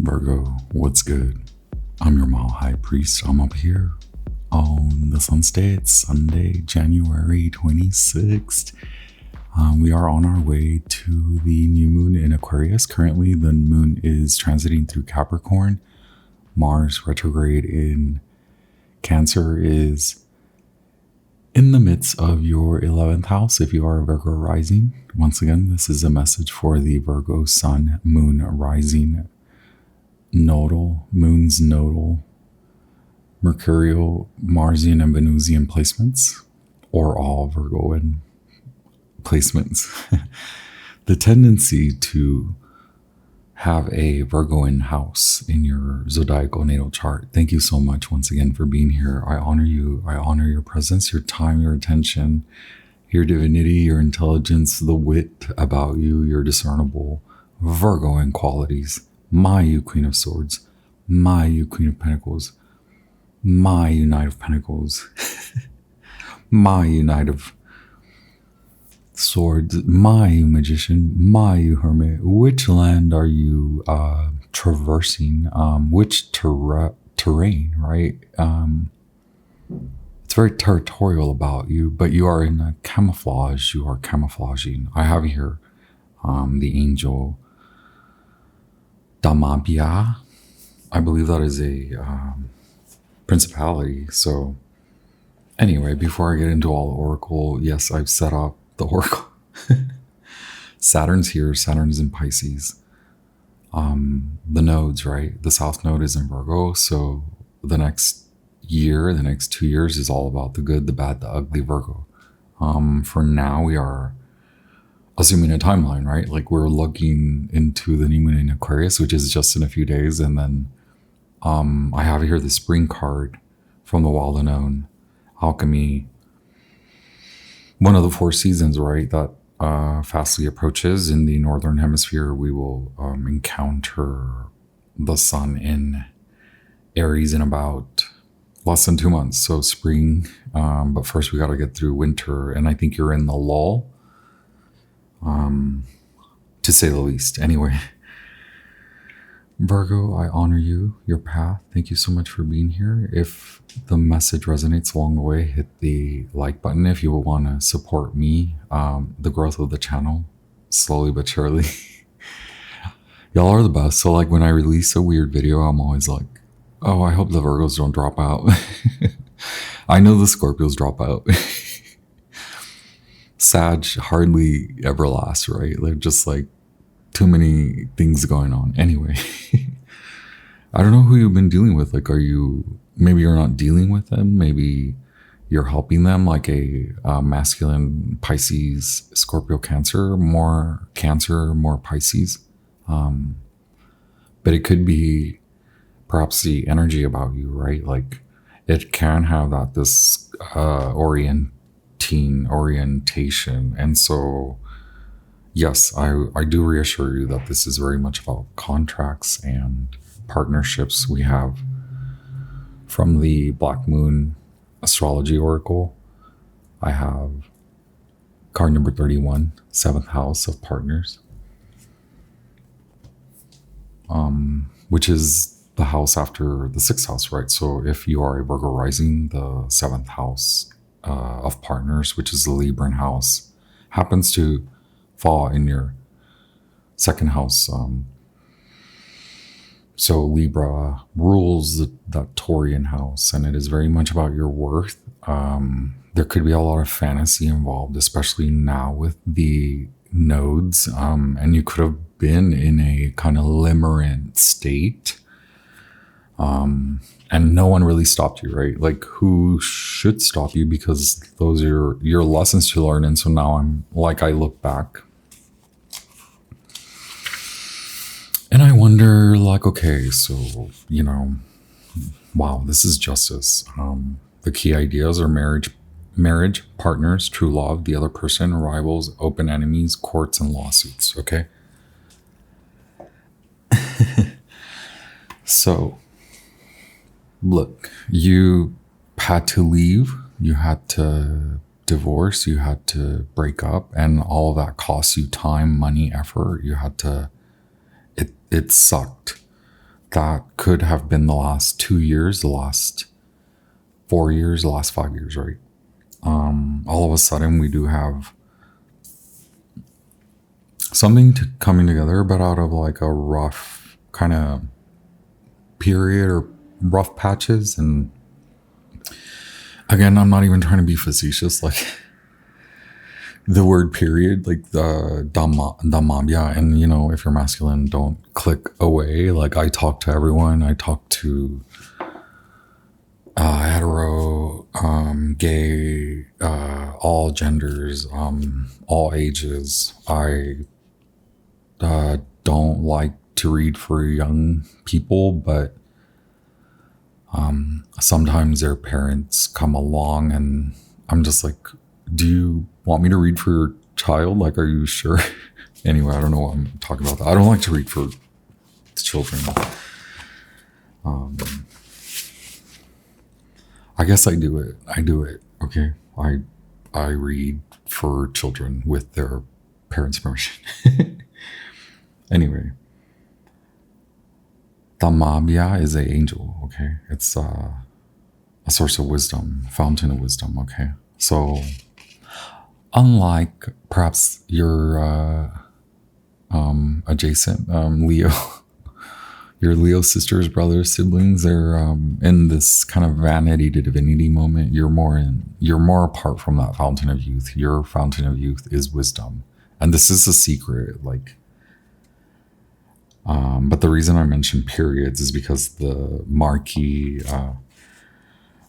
Virgo, what's good? I'm your Mile High Priest. I'm up here on the Sun State, Sunday, January 26th. We are on our way to the new moon in Aquarius. Currently, the moon is transiting through Capricorn. Mars retrograde in Cancer is in the midst of your 11th house if you are a Virgo rising. Once again, this is a message for the Virgo Sun Moon Rising moon's nodal, Mercurial, Marsian, and Venusian placements, or all Virgoan placements. The tendency to have a Virgoan house in your zodiacal natal chart. Thank you so much once again for being here. I honor you. I honor your presence, your time, your attention, your divinity, your intelligence, the wit about you, your discernible Virgoan qualities. My you Queen of Swords, my you Queen of Pentacles, my you Knight of Pentacles, my you Knight of Swords, my you Magician, my you Hermit. Which land are you traversing? Which terrain, right? It's very territorial about you, but you are in a camouflage. You are camouflaging. I have here the angel Damabia. I believe that is a principality. So anyway, before I get into all the oracle, yes, I've set up the oracle. Saturn's here. Saturn's in Pisces. The nodes, right? The south node is in Virgo. So the next year, the next 2 years is all about the good, the bad, the ugly Virgo. For now, we are assuming a timeline, right? Like we're looking into the new moon in Aquarius, which is just in a few days. And then I have here the spring card from the Wild Unknown, Alchemy. One of the 4 seasons, right? That fastly approaches. In the Northern Hemisphere, we will encounter the sun in Aries in about less than 2 months. So spring, but first we got to get through winter. And I think you're in the lull, to say the least. Anyway, Virgo, I honor you, your path. Thank you so much for being here. If the message resonates along the way, hit the like button if you will want to support me, the growth of the channel, slowly but surely. Y'all are the best. So like when I release a weird video, I'm always like, oh, I hope the Virgos don't drop out. I know the Scorpios drop out. Sag hardly ever lasts, right? They're just like too many things going on. Anyway, I don't know who you've been dealing with. Like, maybe you're not dealing with them. Maybe you're helping them, like a masculine Pisces, Scorpio, Cancer, more Pisces. But it could be perhaps the energy about you, right? Like it can have this orientation. And so, yes, I do reassure you that this is very much about contracts and partnerships. We have from the Black Moon Astrology Oracle, I have card number 31, 7th house of partners, which is the house after the 6th house, right? So if you are a Virgo rising, the 7th house of partners, which is the Libran house, happens to fall in your 2nd house. So Libra rules that Taurian house, and it is very much about your worth. There could be a lot of fantasy involved, especially now with the nodes, and you could have been in a kind of limerent state. And no one really stopped you, right? Like who should stop you, because those are your lessons to learn. And so now I look back and I wonder like, okay, so, wow, this is justice. The key ideas are marriage, partners, true love, the other person, rivals, open enemies, courts, and lawsuits. Okay. So, look, you had to leave, you had to divorce, you had to break up, and all of that costs you time, money, effort. You had to, it sucked. that could have been the last 2 years, the last 4 years, the last 5 years, right? All of a sudden we do have something coming together, but out of like a rough kind of period or rough patches. And again, I'm not even trying to be facetious, like the word period, like the damabya, and if you're masculine, don't click away. Like I talk to everyone. I talk to hetero, gay, all genders, all ages. I don't like to read for young people, but sometimes their parents come along and I'm just like, do you want me to read for your child? Like, are you sure? Anyway, I don't know what I'm talking about. I don't like to read for children. I guess I do it. Okay. I read for children with their parents' permission. Anyway, Damabya is an angel. Okay. It's a source of wisdom, fountain of wisdom. Okay. So unlike perhaps your adjacent Leo, your Leo sisters, brothers, siblings, they're in this kind of vanity to divinity moment. You're more apart from that fountain of youth. Your fountain of youth is wisdom, and this is a secret. Like, but the reason I mentioned periods is because the Marquis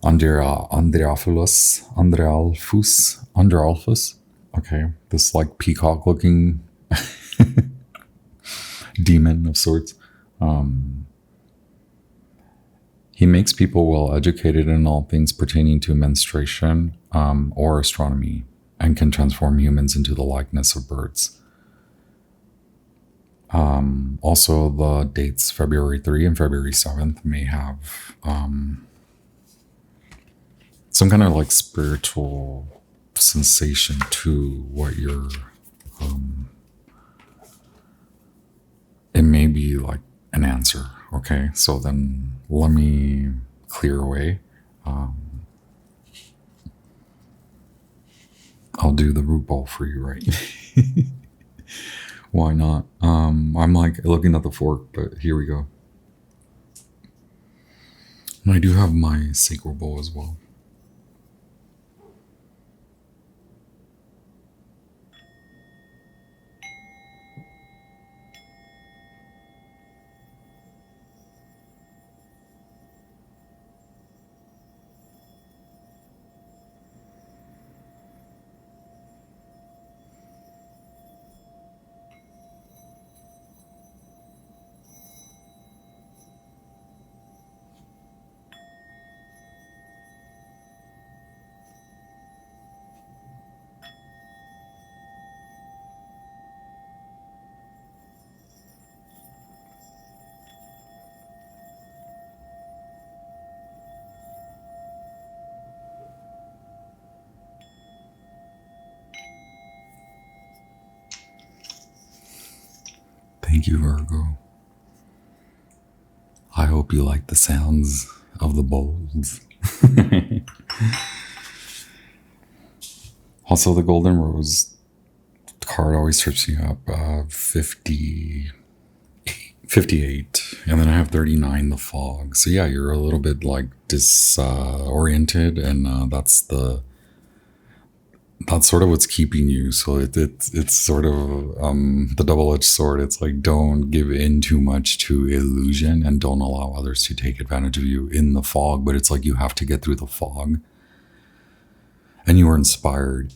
Andrealphus. Okay, this like peacock-looking demon of sorts. He makes people well educated in all things pertaining to menstruation or astronomy, and can transform humans into the likeness of birds. Also, the dates February 3 and February 7th may have some kind of like spiritual sensation to what you're it may be like an answer. Okay, so then let me clear away. I'll do the root ball for you, right? Why not? I'm like looking at the fork, but here we go. And I do have my sacral bowl as well. Thank you, Virgo. I hope you like the sounds of the bowls. Also, the Golden Rose card always trips me up. 58, and then I have 39, the fog. So yeah, you're a little bit like disoriented, and that's sort of what's keeping you. So it's sort of the double-edged sword. It's like, don't give in too much to illusion and don't allow others to take advantage of you in the fog. But it's like you have to get through the fog, and you are inspired.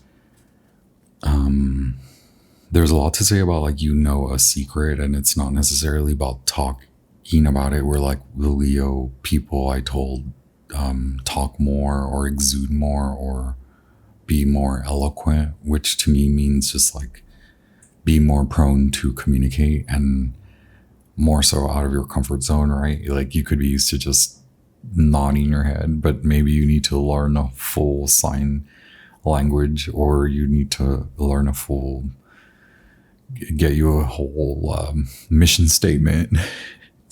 There's a lot to say about like a secret, and it's not necessarily about talking about it. We're like the Leo people I told talk more or exude more or be more eloquent, which to me means just like be more prone to communicate and more so out of your comfort zone, right? Like you could be used to just nodding your head, but maybe you need to learn a full sign language, or you need to learn get you a whole mission statement.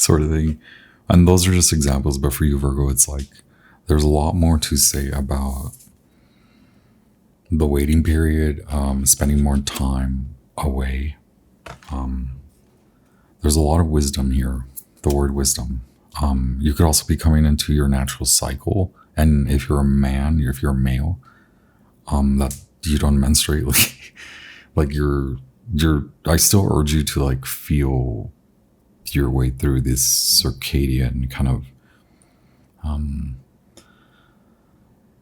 sort of thing. And those are just examples, but for you, Virgo, it's like there's a lot more to say about the waiting period, spending more time away. There's a lot of wisdom here, the word wisdom. You could also be coming into your natural cycle. And if you're a man, if you're a male, that you don't menstruate, like I still urge you to like feel your way through this circadian kind of,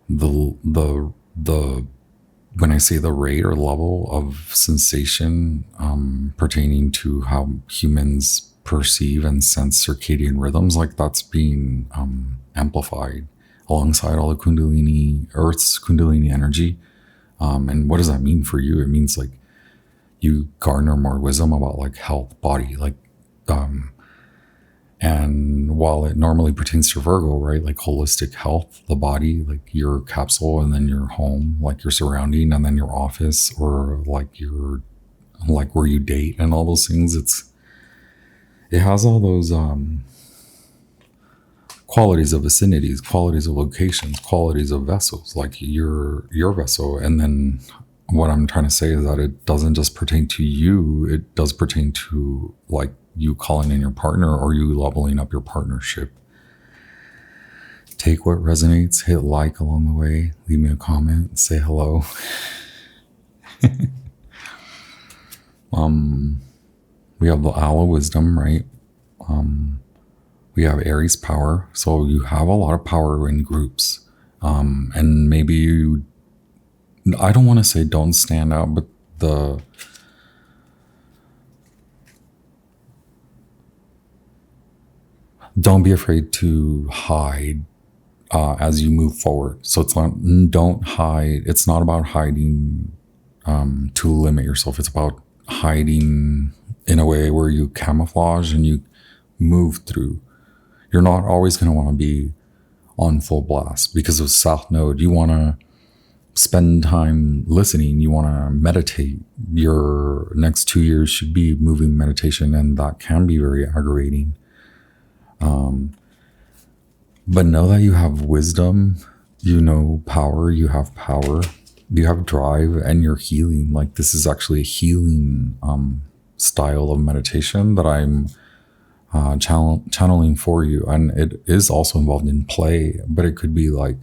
the when I say the rate or level of sensation, pertaining to how humans perceive and sense circadian rhythms, like that's being amplified alongside all the Kundalini, Earth's Kundalini energy. And what does that mean for you? It means like you garner more wisdom about like health, body, like, and while it normally pertains to Virgo, right, like holistic health, the body, like your capsule, and then your home, like your surrounding, and then your office, or like your, like where you date and all those things. It has all those qualities of vicinities, qualities of locations, qualities of vessels, like your vessel. And then what I'm trying to say is that it doesn't just pertain to you, it does pertain to like you calling in your partner or you leveling up your partnership. Take what resonates, hit like along the way, leave me a comment, say hello. We have the Owl of Wisdom, right? We have Aries power. So you have a lot of power in groups. And maybe you, I don't want to say don't stand out, but don't be afraid to hide as you move forward. So it's not, don't hide. It's not about hiding to limit yourself. It's about hiding in a way where you camouflage and you move through. You're not always going to want to be on full blast because of South Node. You want to spend time listening. You want to meditate. Your next 2 years should be moving meditation, and that can be very aggravating. But know that you have wisdom, you know power, you have power, you have drive, and you're healing. Like this is actually a healing style of meditation that I'm channeling for you. And it is also involved in play, but it could be like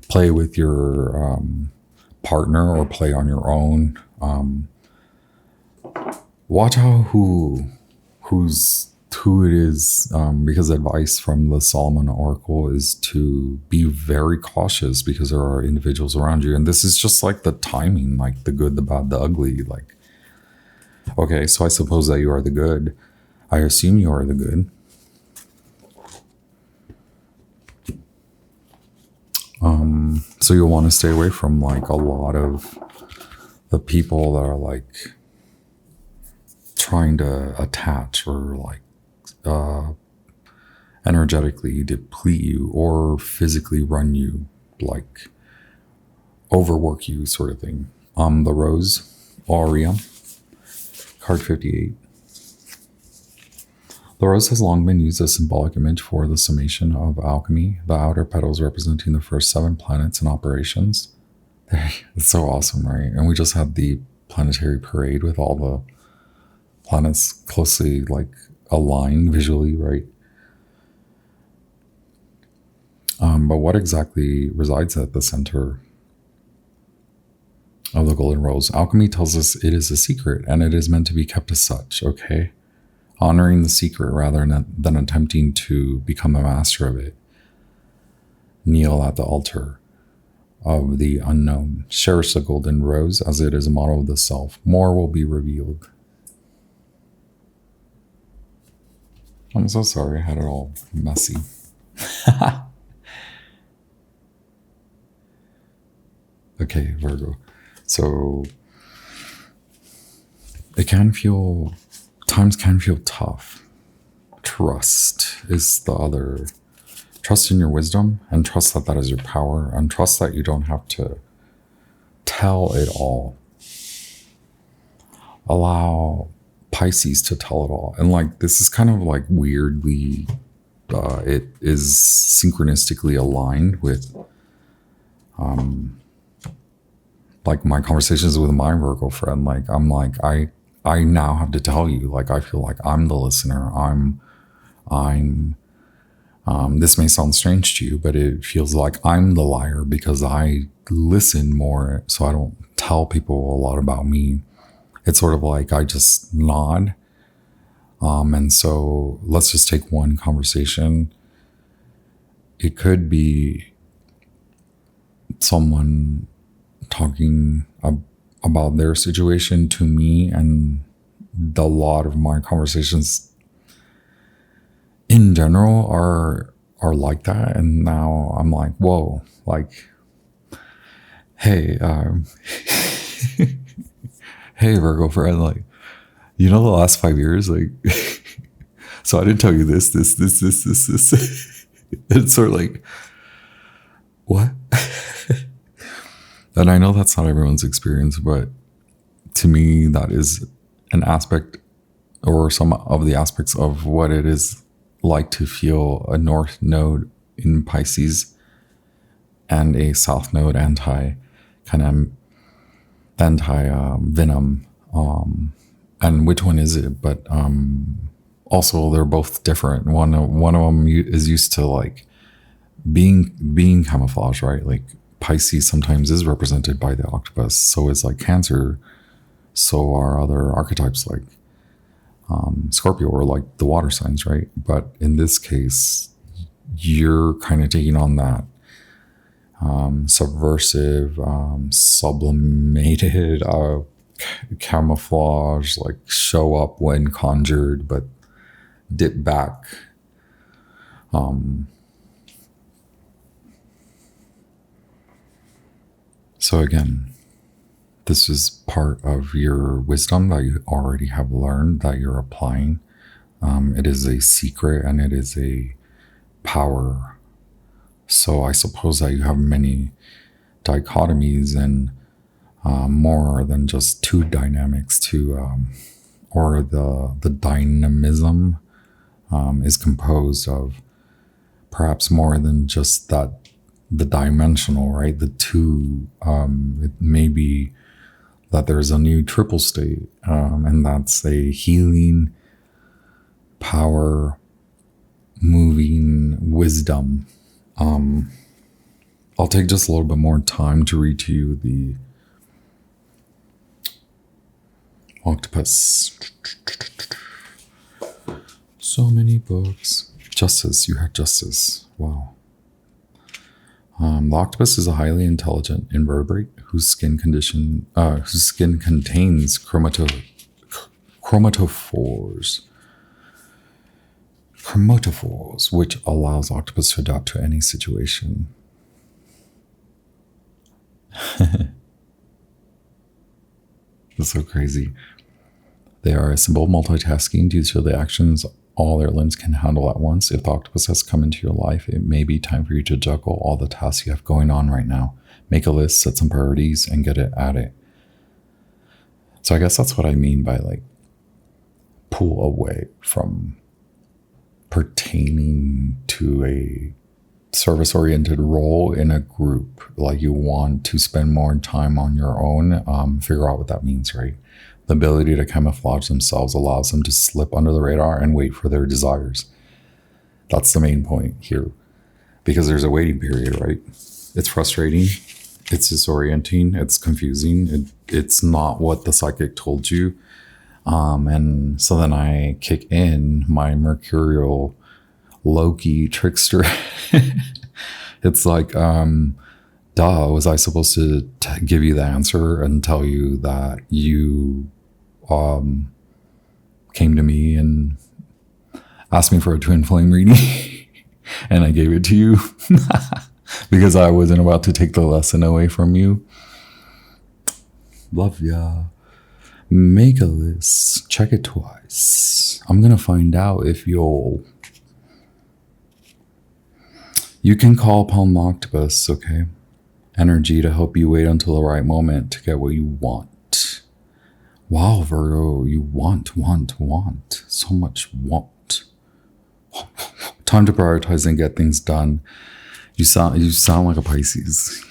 play with your partner or play on your own. Watch out who it is, because advice from the Solomon Oracle is to be very cautious because there are individuals around you. And this is just like the timing, like the good, the bad, the ugly. Like, okay, so I suppose that you are the good. I assume you are the good. So you'll want to stay away from like a lot of the people that are like trying to attach or like energetically deplete you or physically run you, like overwork you, sort of thing. The Rose Aurea, card 58. The rose has long been used as a symbolic image for the summation of alchemy, the outer petals representing the first 7 planets in operations. It's so awesome, right? And we just had the planetary parade with all the planets closely like aligned visually, right? But what exactly resides at the center of the golden rose? Alchemy tells us it is a secret and it is meant to be kept as such, okay? Honoring the secret rather than attempting to become a master of it. Kneel at the altar of the unknown. Cherish the golden rose as it is a model of the self. More will be revealed. I'm so sorry I had it all messy. Okay, Virgo. So times can feel tough. Trust is the other. Trust in your wisdom and trust that that is your power and trust that you don't have to tell it all. Allow Pisces to tell it all. And like, this is kind of like weirdly, it is synchronistically aligned with like my conversations with my Virgo friend. Like, I'm like, I now have to tell you, like, I feel like I'm the listener. This may sound strange to you, but it feels like I'm the liar because I listen more, so I don't tell people a lot about me. It's sort of like I just nod. And so let's just take one conversation. It could be someone talking about their situation to me, and a lot of my conversations in general are like that. And now I'm like, whoa, like, hey, hey, Virgo friend, like, you know, the last 5 years, like, so I didn't tell you this. It's sort of like, what? And I know that's not everyone's experience, but to me, that is an aspect, or some of the aspects of what it is like to feel a north node in Pisces and a south node anti-venom. And which one is it? But also they're both different. One of them is used to like being camouflage, right? Like Pisces sometimes is represented by the octopus. So is like Cancer. So are other archetypes like Scorpio, or like the water signs, right? But in this case, you're kind of taking on that subversive, sublimated, camouflage, like show up when conjured, but dip back. So again, this is part of your wisdom that you already have learned, that you're applying. It is a secret and it is a power. So I suppose that you have many dichotomies and more than just two dynamics or the dynamism is composed of perhaps more than just that, the dimensional, right? The two, it may be that there's a new triple state, and that's a healing, power, moving wisdom. I'll take just a little bit more time to read to you the Octopus. So many books. Justice, you had justice. Wow. The octopus is a highly intelligent invertebrate whose skin contains chromatophores, which allows octopus to adapt to any situation. That's so crazy. They are a simple multitasking due to the actions all their limbs can handle at once. If the octopus has come into your life, it may be time for you to juggle all the tasks you have going on right now. Make a list, set some priorities, and get it at it. So I guess that's what I mean by like pull away from pertaining to a service-oriented role in a group. Like you want to spend more time on your own, figure out what that means, right? The ability to camouflage themselves allows them to slip under the radar and wait for their desires. That's the main point here, because there's a waiting period, right? It's frustrating. It's disorienting. It's confusing. It's not what the psychic told you. And so then I kick in my mercurial Loki trickster. It's like, was I supposed to give you the answer and tell you that you came to me and asked me for a twin flame reading and I gave it to you because I wasn't about to take the lesson away from you? Love ya. Make a list. Check it twice. I'm going to find out if you can call upon the octopus, okay? Energy to help you wait until the right moment to get what you want. Wow, Virgo, you want so much want. Time to prioritize and get things done. You sound like a Pisces.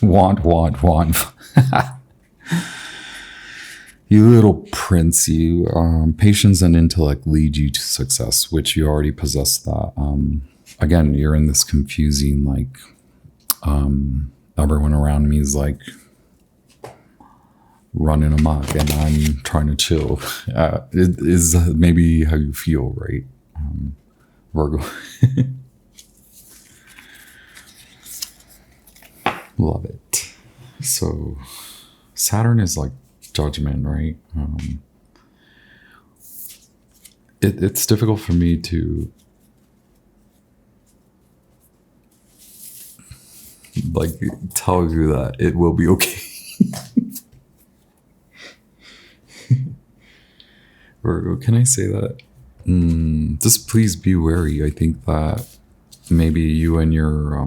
want. You little prince, you. Patience and intellect lead you to success, which you already possess that. Again, you're in this confusing, like, everyone around me is like running amok and I'm trying to chill. It is maybe how you feel, right? Virgo. Love it. So Saturn is like judgment, right? It's difficult for me to like tell you that it will be okay. Virgo, can I say that? Just please be wary. I think that maybe you and your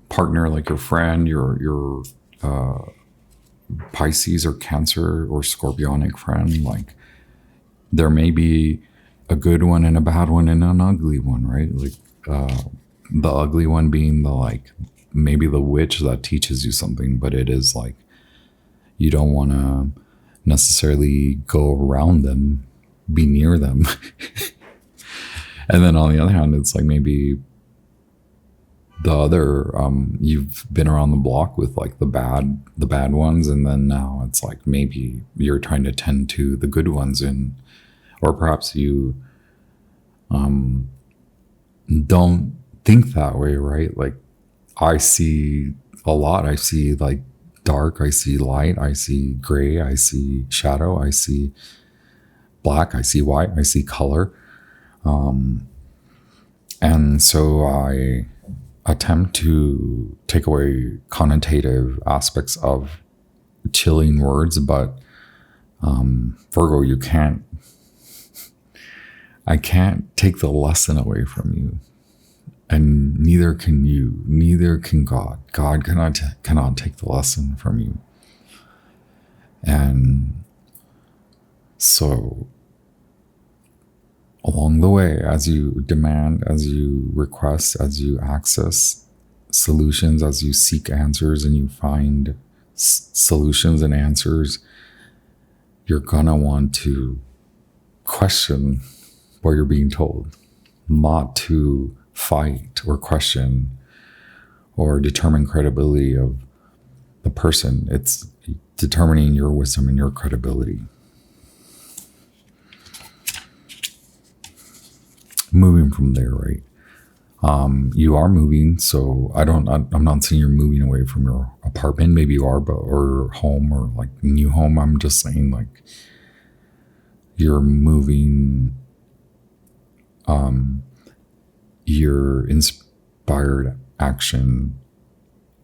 partner, like your friend, your Pisces or Cancer or Scorpionic friend, like there may be a good one and a bad one and an ugly one, right? Like the ugly one being the like maybe the witch that teaches you something, but it is like you don't want to necessarily go around them, be near them. And then on the other hand, it's like maybe the other you've been around the block with like the bad ones, and then now it's like maybe you're trying to tend to the good ones, and or perhaps you don't think that way, right? Like I see a lot. I see like dark, I see light, I see gray, I see shadow, I see black, I see white, I see color. And so I attempt to take away connotative aspects of chilling words, but Virgo, I can't take the lesson away from you. And neither can you, neither can God. God cannot take the lesson from you. And so along the way, as you demand, as you request, as you access solutions, as you seek answers and you find solutions and answers, you're gonna want to question what you're being told, not to fight or question or determine credibility of the person. It's determining your wisdom and your credibility. Moving from there, right? You are moving, so I'm not saying you're moving away from your apartment. Maybe you are, or home, or like new home. I'm just saying like you're moving. Your inspired action,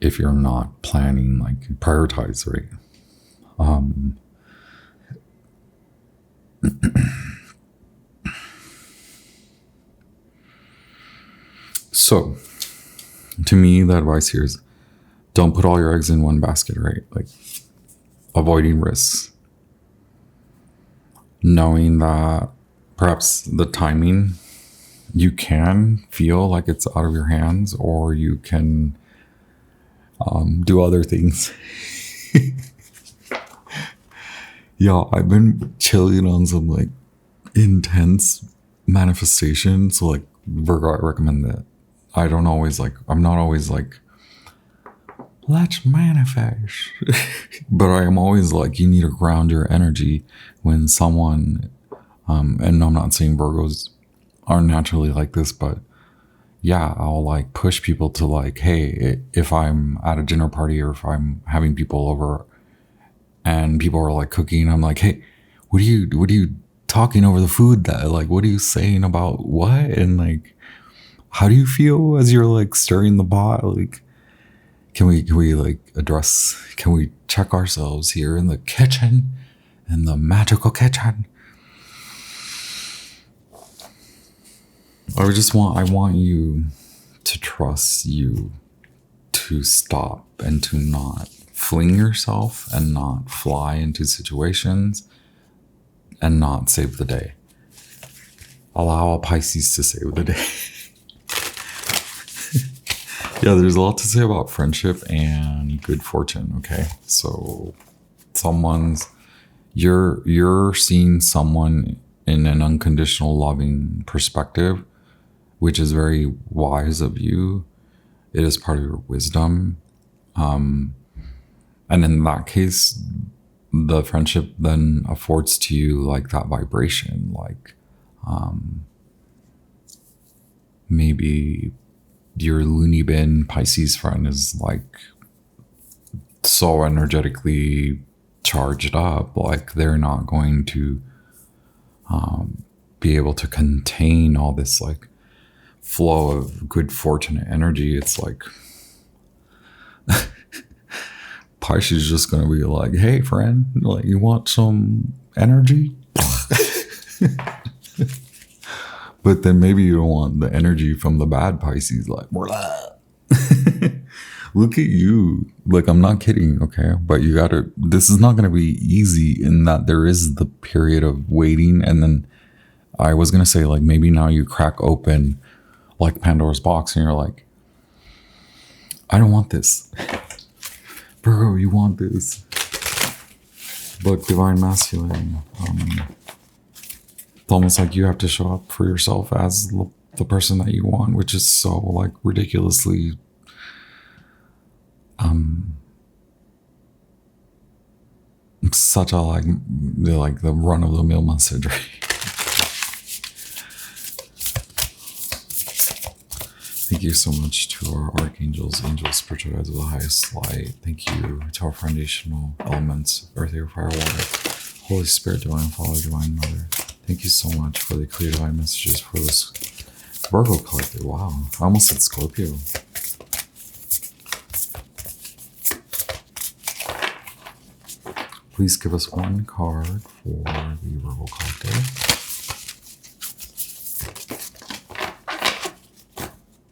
if you're not planning, like prioritize, right? So to me, the advice here is don't put all your eggs in one basket, right? Like avoiding risks, knowing that perhaps the timing, you can feel like it's out of your hands, or you can do other things. Yeah, I've been chilling on some like intense manifestation. So like Virgo, I recommend that. I'm not always like, let's manifest. But I am always like, you need to ground your energy when someone, and I'm not saying Virgos are naturally like this, but yeah, I'll like push people to like, hey, if I'm at a dinner party or if I'm having people over and people are like cooking, I'm like, hey, what are you talking over the food that like, what are you saying about what? And like, how do you feel as you're like stirring the pot? Like, can we like can we check ourselves here in the kitchen, in the magical kitchen? I want you to trust you, to stop and to not fling yourself and not fly into situations and not save the day. Allow a Pisces to save the day. Yeah, there's a lot to say about friendship and good fortune, okay? So you're seeing someone in an unconditional loving perspective, which is very wise of you. It is part of your wisdom. And in that case, the friendship then affords to you like that vibration, like maybe your loony bin Pisces friend is like so energetically charged up, like they're not going to be able to contain all this like flow of good fortunate energy. It's like Pisces is just going to be like, hey friend, like you want some energy? But then maybe you don't want the energy from the bad Pisces, like, look at you. Like, I'm not kidding, okay? But this is not going to be easy in that there is the period of waiting. And then I was going to say, like, maybe now you crack open like Pandora's box and you're like, I don't want this. Virgo, you want this. But divine masculine, it's almost like you have to show up for yourself as the person that you want, which is so like ridiculously such a like the run-of-the-mill message, right? Thank you so much to our archangels, angels, spiritual guides of the highest light. Thank you to our foundational elements, earth, air, fire, water, Holy Spirit, divine Father, divine Mother. Thank you so much for the clear divine messages for this Virgo collective. Wow, I almost said Scorpio. Please give us one card for the Virgo collective.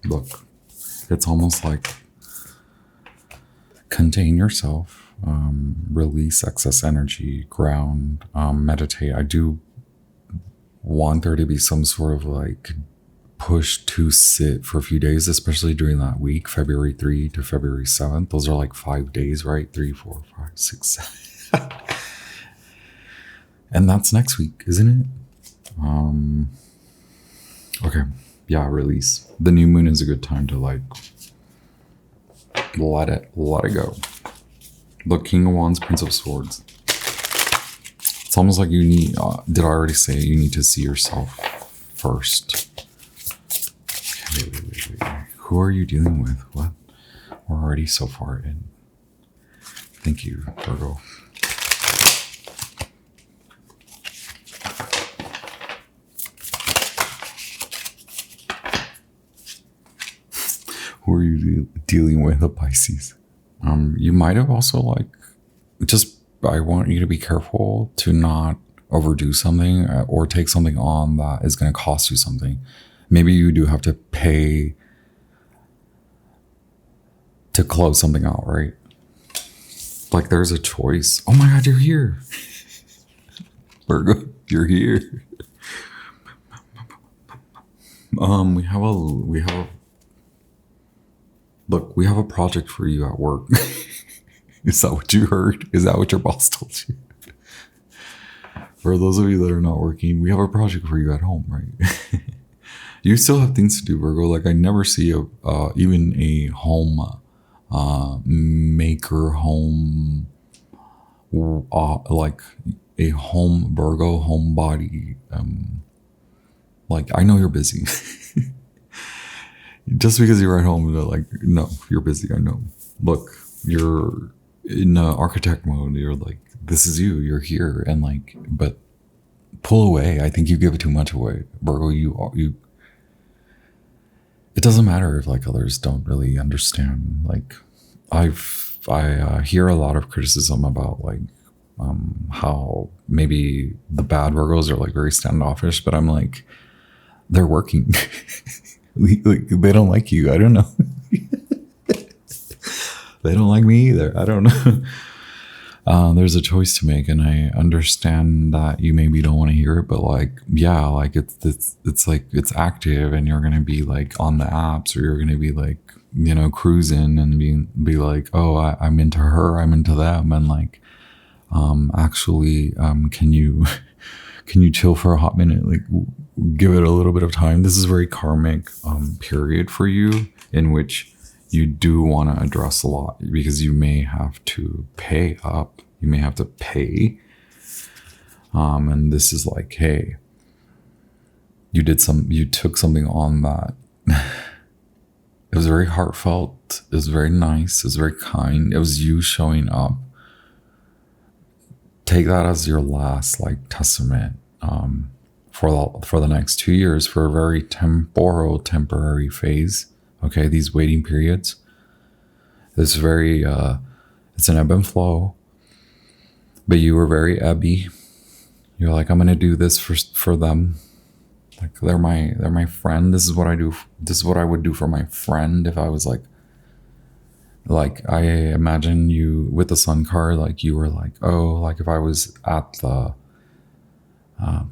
Look, it's almost like contain yourself, release excess energy, ground, meditate. I do want there to be some sort of like push to sit for a few days, especially during that week, February 3 to February 7th. Those are like 5 days, right? 3, 4, 5, 6, 7. And that's next week, isn't it? Okay. Yeah, release. The new moon is a good time to like let it go. Look, King of Wands, Prince of Swords. It's almost like you need, did I already say you need to see yourself first? Okay, wait. Who are you dealing with? What? We're already so far in. Thank you, Virgo. Who are you dealing with, a Pisces? You might have also like, I want you to be careful to not overdo something or take something on that is going to cost you something. Maybe you do have to pay to close something out, right? Like there's a choice. Oh my God, you're here. Virgo, you're here. We have a project for you at work. Is that what you heard? Is that what your boss told you? For those of you that are not working, we have a project for you at home, right? You still have things to do, Virgo. Like I never see even a home maker, home like a home Virgo homebody. Like I know you're busy. Just because you're at home, like, no, you're busy. I know. Look, you're in architect mode. You're like, this is you. You're here, and like, but pull away. I think you give too much away, Virgo. You. It doesn't matter if like others don't really understand. Like, I hear a lot of criticism about like how maybe the bad Virgos are like very standoffish, but I'm like, they're working. Like, they don't like you. I don't know. They don't like me either. I don't know. there's a choice to make, and I understand that you maybe don't want to hear it, but like, yeah, like it's like it's active, and you're gonna be like on the apps, or you're gonna be like, you know, cruising and be like, oh, I'm into her, I'm into them, and like, actually, can you can you chill for a hot minute? Like, give it a little bit of time. This is a very karmic period for you, in which you do want to address a lot, because you may have to pay up. You may have to pay. And this is like, hey, you took something on that. It was very heartfelt. It was very nice. It was very kind. It was you showing up. Take that as your last like testament for the next 2 years, for a very temporary phase. Okay, these waiting periods. It's very it's an ebb and flow. But you were very ebby. You're like, I'm gonna do this for them. Like, they're my friend. This is what I do. This is what I would do for my friend if I was like I imagine you with the sun card, like you were like, oh, like if I was at the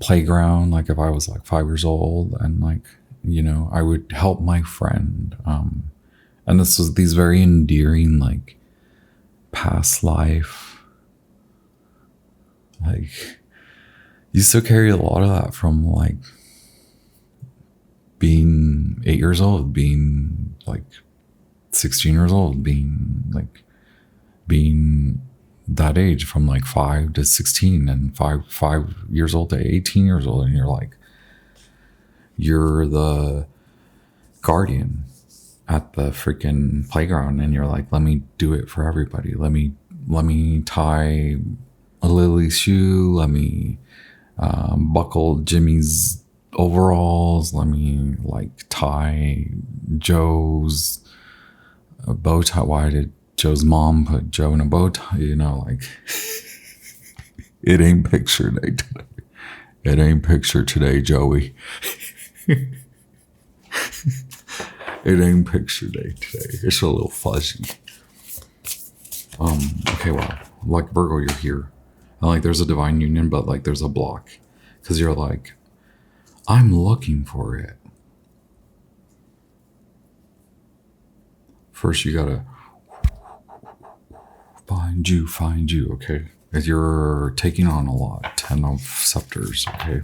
playground, like if I was like 5 years old, and like, you know, I would help my friend. And this was these very endearing, like, past life. Like, you still carry a lot of that from like being 8 years old, being like 16 years old, being that age, from like 5 to 16, and 5 years old to 18 years old. And you're the guardian at the freaking playground, and you're like, let me do it for everybody. Let me tie a Lily's shoe. Let me buckle Jimmy's overalls. Let me like tie Joe's bow tie. Why did Joe's mom put Joe in a bow tie? You know, like, it ain't picture day today. It ain't picture today, Joey. It ain't picture day today. It's a little fuzzy. Okay, well, like Virgo, you're here. And like there's a divine union, but like there's a block. Because you're like, I'm looking for it. First you gotta find you, okay? As you're taking on a lot. 10 of scepters, okay?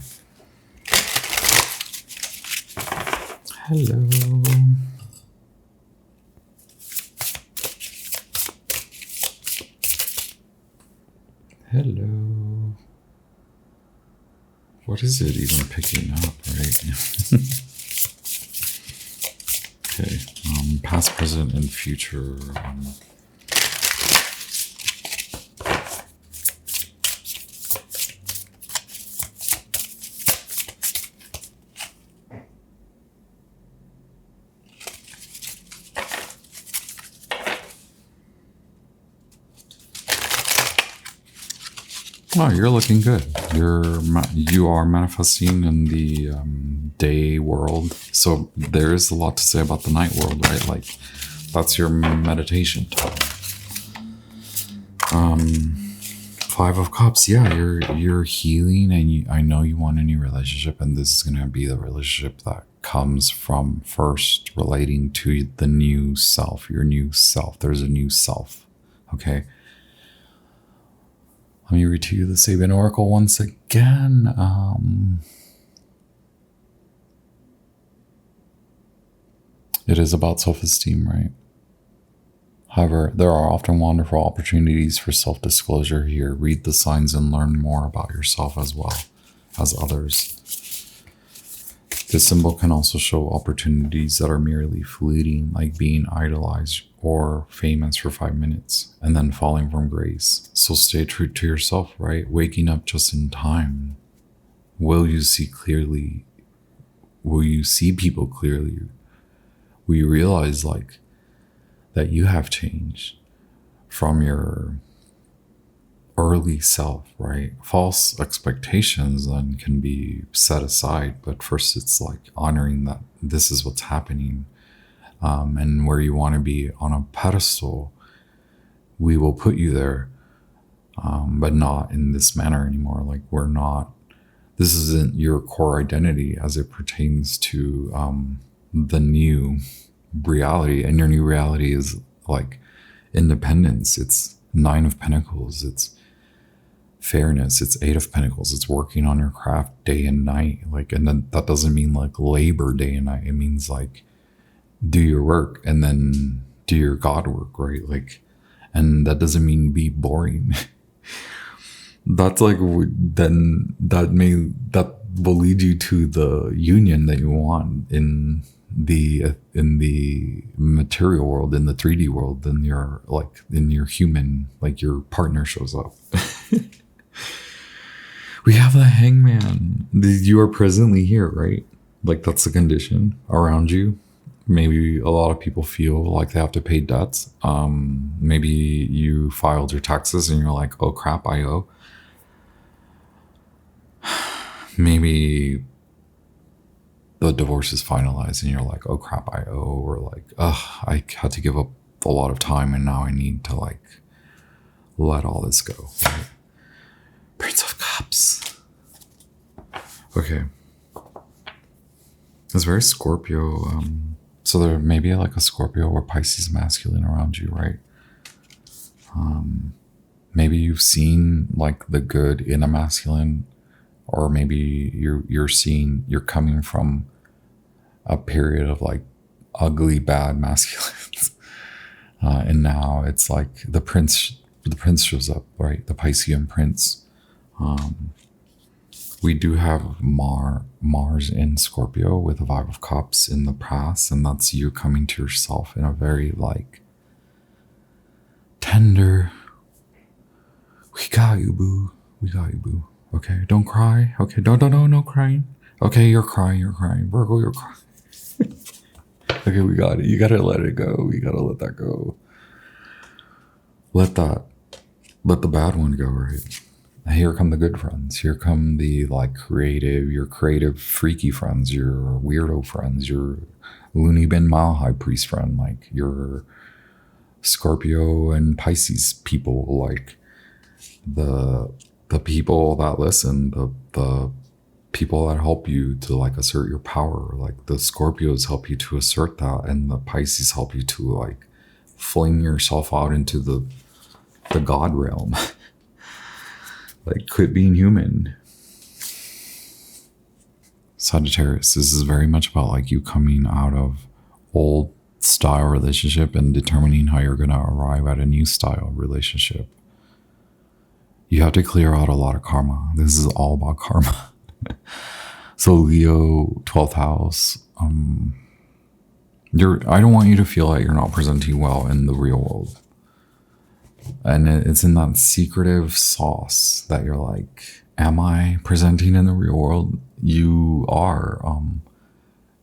Hello. Hello. What is it even picking up, right? Okay. Past, present, and future. Oh, you're looking good. You are manifesting in the day world. So there is a lot to say about the night world, right? Like, that's your meditation time. 5 of Cups. Yeah, you're healing, and I know you want a new relationship, and this is gonna be the relationship that comes from first relating to the new self, your new self. There's a new self. Okay. Let me read to you the Sabian Oracle once again. It is about self-esteem, right? However, there are often wonderful opportunities for self-disclosure here. Read the signs and learn more about yourself as well as others. This symbol can also show opportunities that are merely fleeting, like being idolized or famous for 5 minutes and then falling from grace. So stay true to yourself, right? Waking up just in time. Will you see clearly? Will you see people clearly? Will you realize like that you have changed from your early self, right? False expectations then can be set aside, but first it's like honoring that this is what's happening, and where you want to be on a pedestal, we will put you there. but not in this manner anymore. Like this isn't your core identity as it pertains to the new reality. And your new reality is like independence. It's 9 of Pentacles. It's fairness. It's 8 of Pentacles. It's working on your craft day and night. Like, and then that doesn't mean like labor day and night. It means like do your work and then do your God work, right? Like, and that doesn't mean be boring. That's like, then that will lead you to the union that you want in the material world, in the 3D world. Then you're like, in your human, like your partner shows up. We have the Hangman. You are presently here, right? Like that's the condition around you. Maybe a lot of people feel like they have to pay debts. Maybe you filed your taxes and you're like, oh crap, I owe. Maybe the divorce is finalized and you're like, oh crap, I owe. Or like, I had to give up a lot of time and now I need to like let all this go. Right? Prince of Cups. Okay. It's very Scorpio. So there may be like a Scorpio or Pisces masculine around you, right? Maybe you've seen like the good in a masculine, or maybe you're coming from a period of like ugly, bad masculines. And now it's like the prince shows up, right? The Piscean prince. We do have Mars in Scorpio with a 5 of Cups in the past, and that's you coming to yourself in a very like tender, we got you, boo. We got you, boo. Okay, don't cry. Okay, no crying. Okay, you're crying. Virgo, you're crying. Okay, we got it. You gotta let it go. You gotta let that go. Let the bad one go, right? Here come the good friends. Here come the like your creative, freaky friends, your weirdo friends, your loony bin mile high priest friend, like your Scorpio and Pisces people, like the people that listen, the people that help you to like assert your power. Like the Scorpios help you to assert that, and the Pisces help you to like fling yourself out into the God realm. Like, quit being human. Sagittarius, this is very much about like you coming out of old style relationship and determining how you're going to arrive at a new style relationship. You have to clear out a lot of karma. This is all about karma. So Leo, 12th house, I don't want you to feel like you're not presenting well in the real world. And it's in that secretive sauce that you're like, am I presenting in the real world? You are,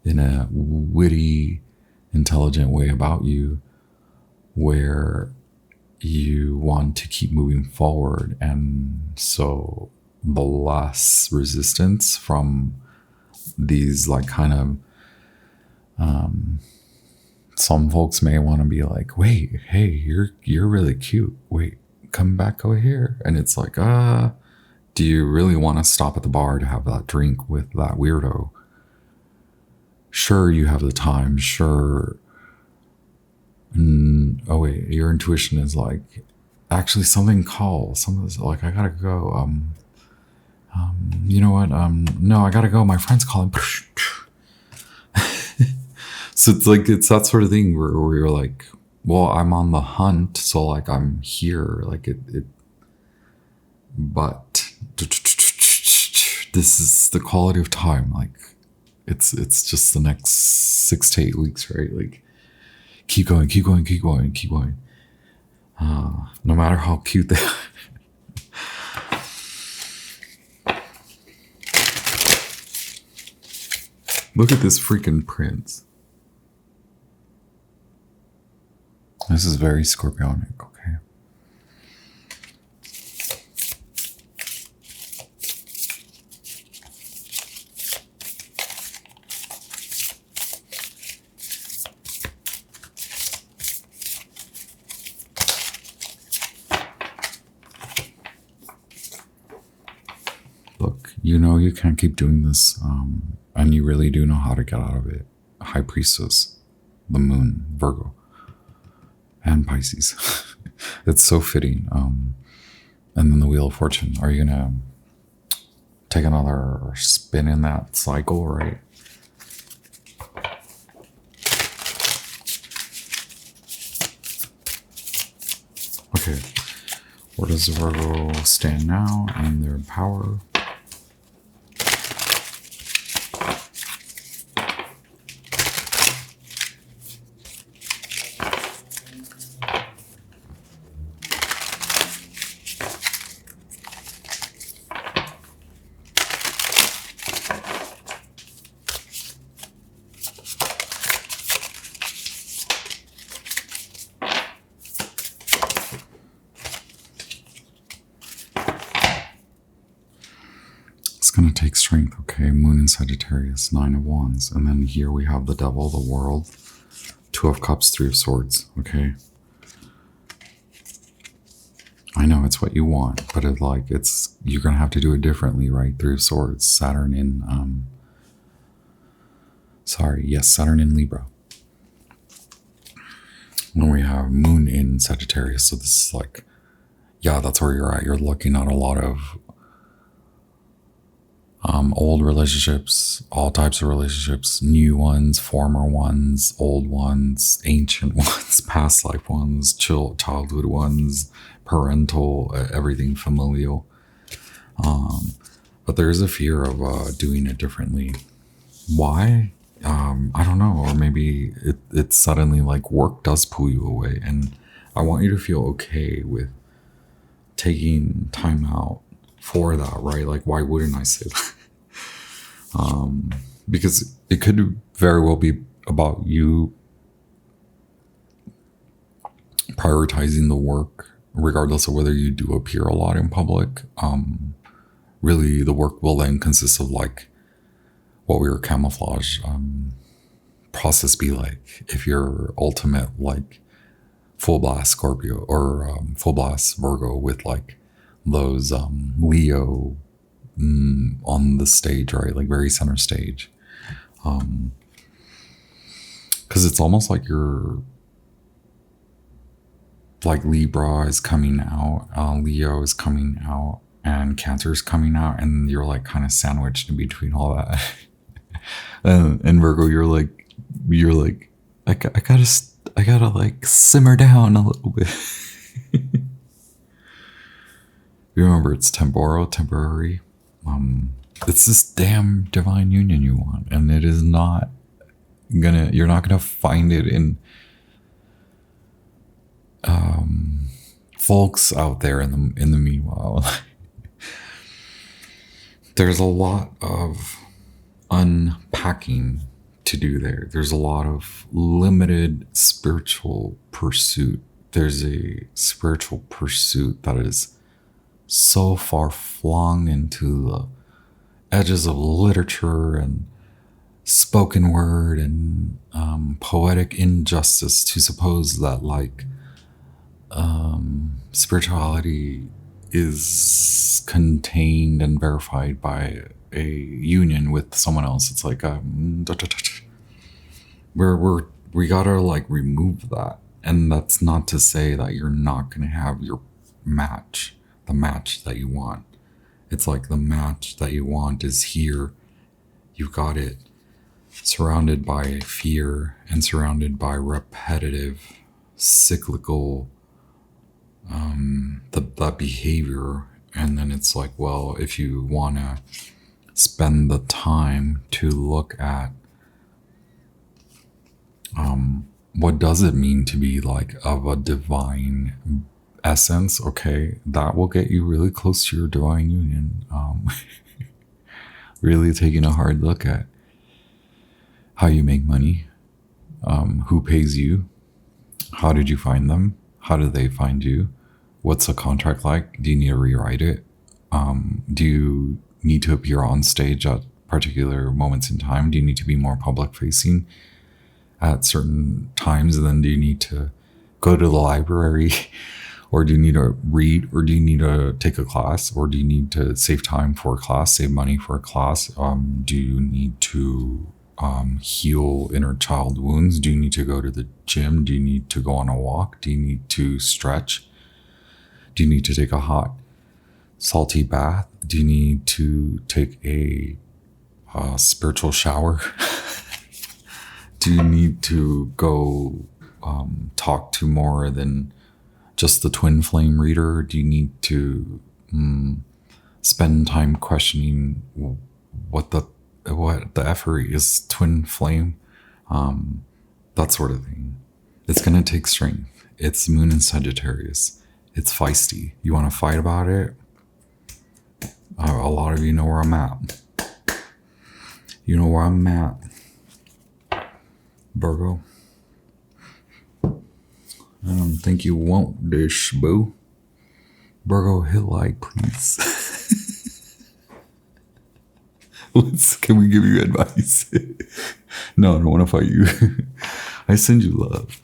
in a witty, intelligent way about you, where you want to keep moving forward. And so the less resistance from these like kind of, some folks may want to be like, wait, hey, you're really cute. Wait, come back over here. And it's like, do you really want to stop at the bar to have that drink with that weirdo? Sure, you have the time. Sure. Oh wait, your intuition is like, actually something calls. Something's like, I gotta go. You know what? No, I gotta go. My friend's calling. So it's like, it's that sort of thing where you're like, well, I'm on the hunt, so like I'm here, like but this is the quality of time. Like it's just the next 6 to 8 weeks, right? Like keep going. No matter how cute they are. Look at this freaking prince. This is very scorpionic, okay? you know you can't keep doing this, and you really do know how to get out of it. High Priestess, the Moon, Virgo, and Pisces. It's so fitting. And then the Wheel of Fortune. Are you gonna take another spin in that cycle, right? Okay, where does Virgo stand now in their power? It's going to take strength, okay? Moon in Sagittarius, 9 of Wands. And then here we have the Devil, the World, 2 of Cups, 3 of Swords, okay? I know it's what you want, but you're going to have to do it differently, right? 3 of Swords, Saturn in, Saturn in Libra. When we have Moon in Sagittarius, so this is like, yeah, that's where you're at. You're looking at a lot of old relationships, all types of relationships, new ones, former ones, old ones, ancient ones, past life ones, childhood ones, parental, everything familial. But there is a fear of doing it differently. Why? I don't know. Or maybe it's suddenly like work does pull you away. And I want you to feel okay with taking time out for that, right? Like, why wouldn't I say that? Because it could very well be about you prioritizing the work, regardless of whether you do appear a lot in public. Really, the work will then consist of like what we were camouflage process be like if you're ultimate like full blast Scorpio or full blast Virgo with like those Leo on the stage, right? Like very center stage. Because it's almost like you're like Libra is coming out, Leo is coming out, and Cancer is coming out, and you're like kind of sandwiched in between all that. and Virgo, you're like, I gotta like simmer down a little bit. You remember it's temporary. It's this damn divine union you want, and it is not you're not gonna find it in folks out there in the meanwhile. There's a lot of unpacking to do there. There's a lot of limited spiritual pursuit. There's a spiritual pursuit that is so far flung into the edges of literature and spoken word and poetic injustice to suppose that like spirituality is contained and verified by a union with someone else. It's like we gotta like remove that. And that's not to say that you're not gonna have your match, the match that you want. It's like the match that you want is here. You've got it surrounded by fear and surrounded by repetitive, cyclical that behavior. And then it's like, well, if you want to spend the time to look at what does it mean to be like of a divine essence, okay, that will get you really close to your divine union. Really taking a hard look at how you make money, who pays you, how did you find them, how do they find you, what's a contract like, do you need to rewrite it, do you need to appear on stage at particular moments in time, do you need to be more public facing at certain times, and then do you need to go to the library Or do you need to read? Or do you need to take a class? Or do you need to save time for a class, save money for a class? Do you need to heal inner child wounds? Do you need to go to the gym? Do you need to go on a walk? Do you need to stretch? Do you need to take a hot, salty bath? Do you need to take a spiritual shower? Do you need to go talk to more than just the twin flame reader? Do you need to spend time questioning what the effery is twin flame? That sort of thing. It's going to take strength. It's moon in Sagittarius. It's feisty. You want to fight about it? A lot of you know where I'm at. You know where I'm at, Virgo. I don't think you want this, boo. Virgo, hit like, please. Can we give you advice? No, I don't want to fight you. I send you love.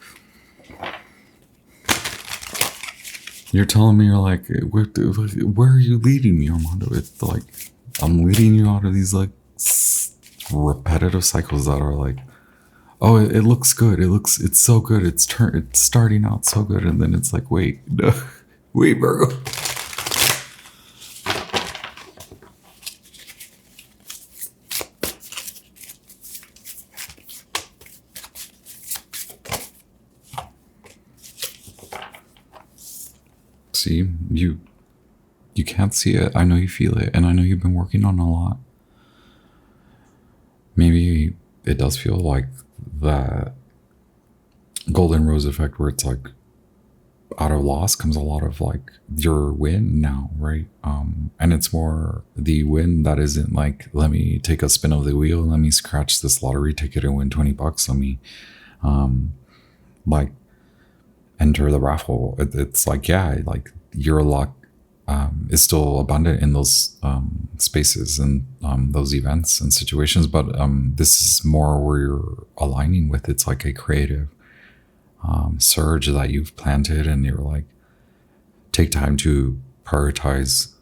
You're telling me, you're like, where are you leading me, Armando? It's like, I'm leading you out of these like repetitive cycles that are like, oh, it looks good. It's so good. It's starting out so good. And then it's like, wait, no, wait, Virgo. See, you can't see it. I know you feel it. And I know you've been working on a lot. Maybe it does feel like that golden rose effect where it's like out of loss comes a lot of like your win now, right? And it's more the win that isn't like, let me take a spin of the wheel, let me scratch this lottery ticket and win $20, let me like enter the raffle. It's like, yeah, like your luck is still abundant in those spaces and those events and situations, but this is more where you're aligning with. It's like a creative surge that you've planted, and you're like, take time to prioritize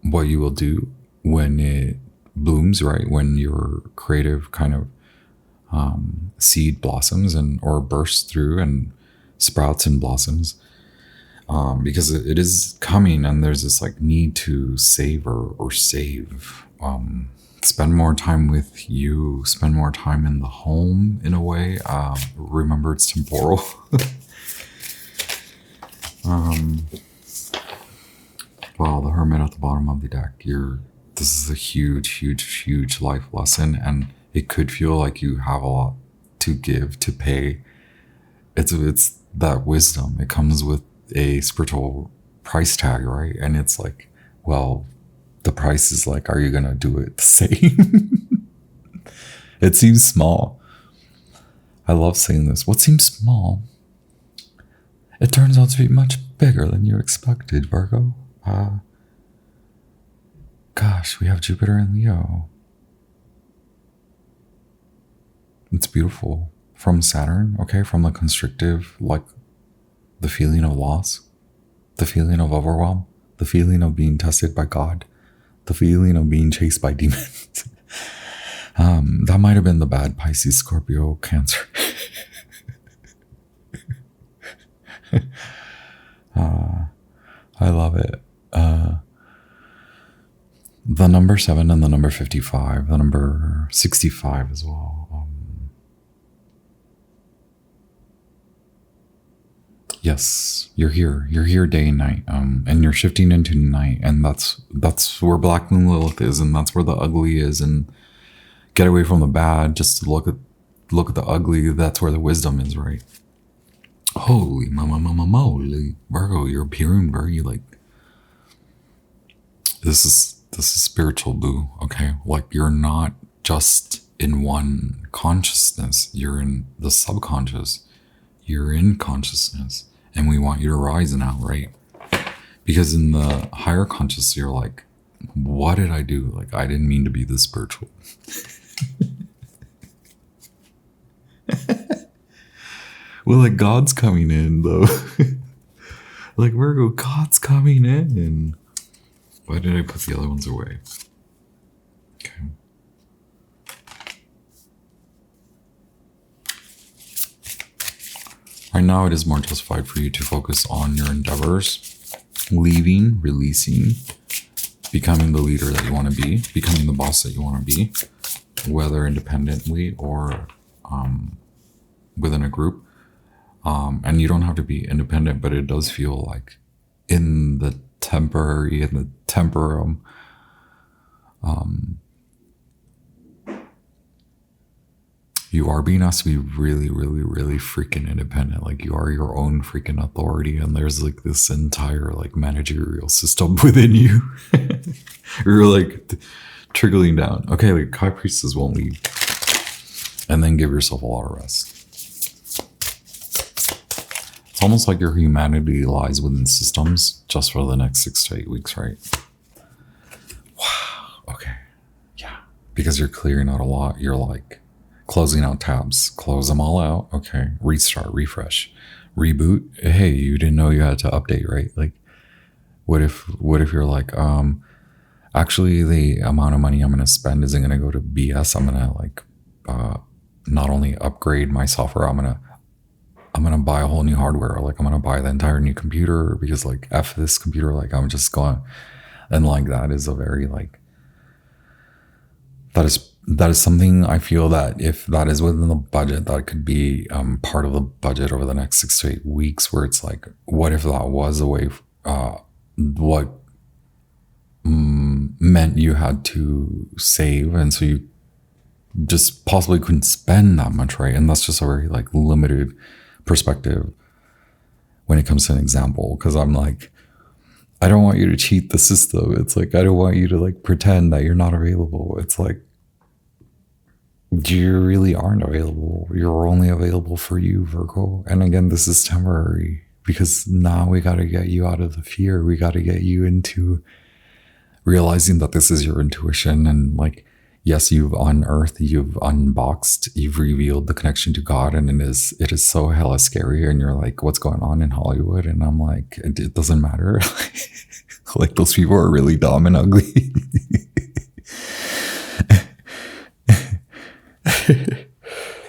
what you will do when it blooms, right? When your creative kind of seed blossoms and or bursts through and sprouts and blossoms. Because it is coming, and there's this like need to savor or save, spend more time with you, spend more time in the home in a way. Remember, it's temporal. Wow, the Hermit at the bottom of the deck. This is a huge life lesson, and it could feel like you have a lot to give, to pay. It's that wisdom. It comes with a spiritual price tag, right? And it's like, well, the price is like, are you gonna do it the same? It seems small. I love saying this. What seems small, it turns out to be much bigger than you expected, Virgo. Gosh, we have Jupiter in Leo. It's beautiful. From Saturn, okay? From the constrictive, like the feeling of loss, the feeling of overwhelm, the feeling of being tested by God, the feeling of being chased by demons. That might have been the bad Pisces, Scorpio, Cancer. I love it. The number 7 and the number 55, the number 65 as well. Yes, you're here day and night, and you're shifting into night, and that's where Black Moon Lilith is, and that's where the ugly is, and get away from the bad, just to look at the ugly. That's where the wisdom is, right? Holy moly, Virgo, you're appearing very like, this is spiritual, boo. Okay, like you're not just in one consciousness, you're in the subconscious, you're in consciousness. And we want you to rise now, right? Because in the higher conscious, you're like, what did I do? Like, I didn't mean to be this spiritual. Well, like God's coming in though. Like, Virgo, God's coming in. Why did I put the other ones away? Okay. Right now, it is more justified for you to focus on your endeavors, leaving, releasing, becoming the leader that you want to be, becoming the boss that you want to be, whether independently or within a group. And you don't have to be independent, but it does feel like in the temporum, you are being asked to be really, really, really freaking independent. Like, you are your own freaking authority, and there's like this entire like managerial system within you. You're like trickling down. Okay, like high priestess won't leave, and then give yourself a lot of rest. It's almost like your humanity lies within systems just for the next 6 to 8 weeks, right? Wow. Okay. Yeah. Because you're clearing out a lot. You're like closing out tabs. Close them all out. Okay. Restart, refresh, reboot. Hey, you didn't know you had to update, right? Like, what if you're like, actually the amount of money I'm going to spend isn't going to go to BS. I'm going to like, not only upgrade my software, I'm going to buy a whole new hardware. Like, I'm going to buy the entire new computer because like, F this computer, like I'm just going, and like, that is a very like, that is something I feel that if that is within the budget, that could be part of the budget over the next 6 to 8 weeks, where it's like, what if that was a way, what meant you had to save, and so you just possibly couldn't spend that much, right? And that's just a very like limited perspective when it comes to an example, because I'm like, I don't want you to cheat the system. It's like, I don't want you to like pretend that you're not available. It's like, you really aren't available. You're only available for you, Virgo. And again, this is temporary, because now we got to get you out of the fear. We got to get you into realizing that this is your intuition, and like, yes, you've unearthed, you've unboxed, you've revealed the connection to God, and it is so hella scary. And you're like, what's going on in Hollywood? And I'm like, it doesn't matter. Like, those people are really dumb and ugly.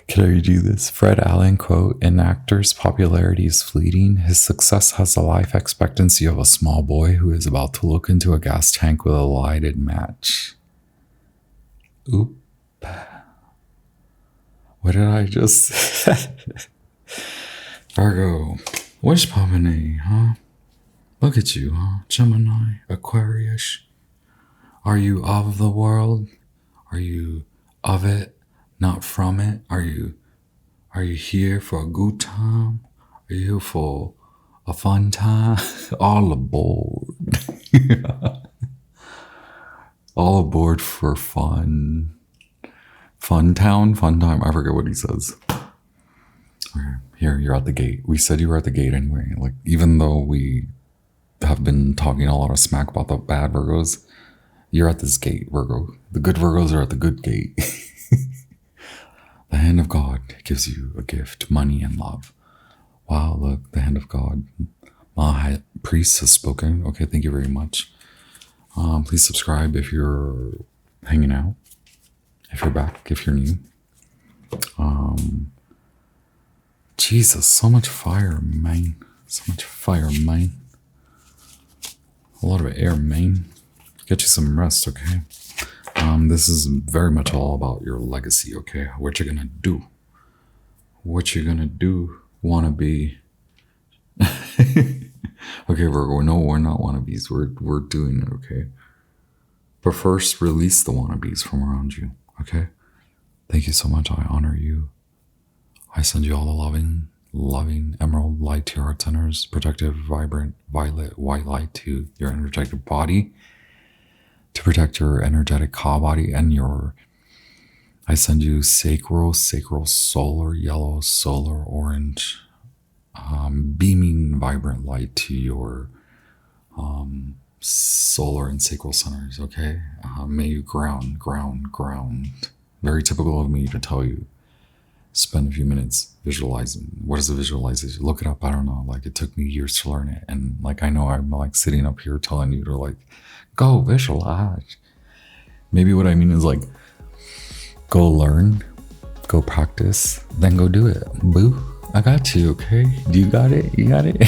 Can I read you this? Fred Allen quote: "An actor's popularity is fleeting. His success has the life expectancy of a small boy who is about to look into a gas tank with a lighted match." Oop. What did I just... Virgo. Wish Pomini, huh? Look at you, huh? Gemini, Aquarius. Are you of the world? Are you of it, not from it? Are you here for a good time? Are you here for a fun time? All aboard. All aboard for fun. Fun town, fun time. I forget what he says. Okay, here, you're at the gate. We said you were at the gate anyway. Like, even though we have been talking a lot of smack about the bad Virgos, you're at this gate, Virgo. The good Virgos are at the good gate. The hand of God gives you a gift, money and love. Wow, look, the hand of God. My priest has spoken. Okay, thank you very much. Please subscribe if you're hanging out, if you're back, if you're new. Jesus, so much fire, man. So much fire, man. A lot of air, man. Get you some rest, okay? This is very much all about your legacy, okay? What you're gonna do. What you're gonna do. Wanna be. Okay, Virgo, no, we're not wannabes. We're doing it, okay? But first, release the wannabes from around you, okay? Thank you so much. I honor you. I send you all the loving emerald light to your heart centers, protective, vibrant, violet, white light to your energetic body, to protect your energetic ka body and I send you sacral, solar yellow, solar orange, beaming, vibrant light to your solar and sacral centers, okay? May you ground. Very typical of me to tell you. spend a few minutes visualizing. What is a visualization? Look it up. I don't know. Like, it took me years to learn it. And like, I know I'm like sitting up here telling you to like, go visualize. Maybe what I mean is like, go learn, go practice, then go do it. Boo. I got you, okay? Do you got it? You got it?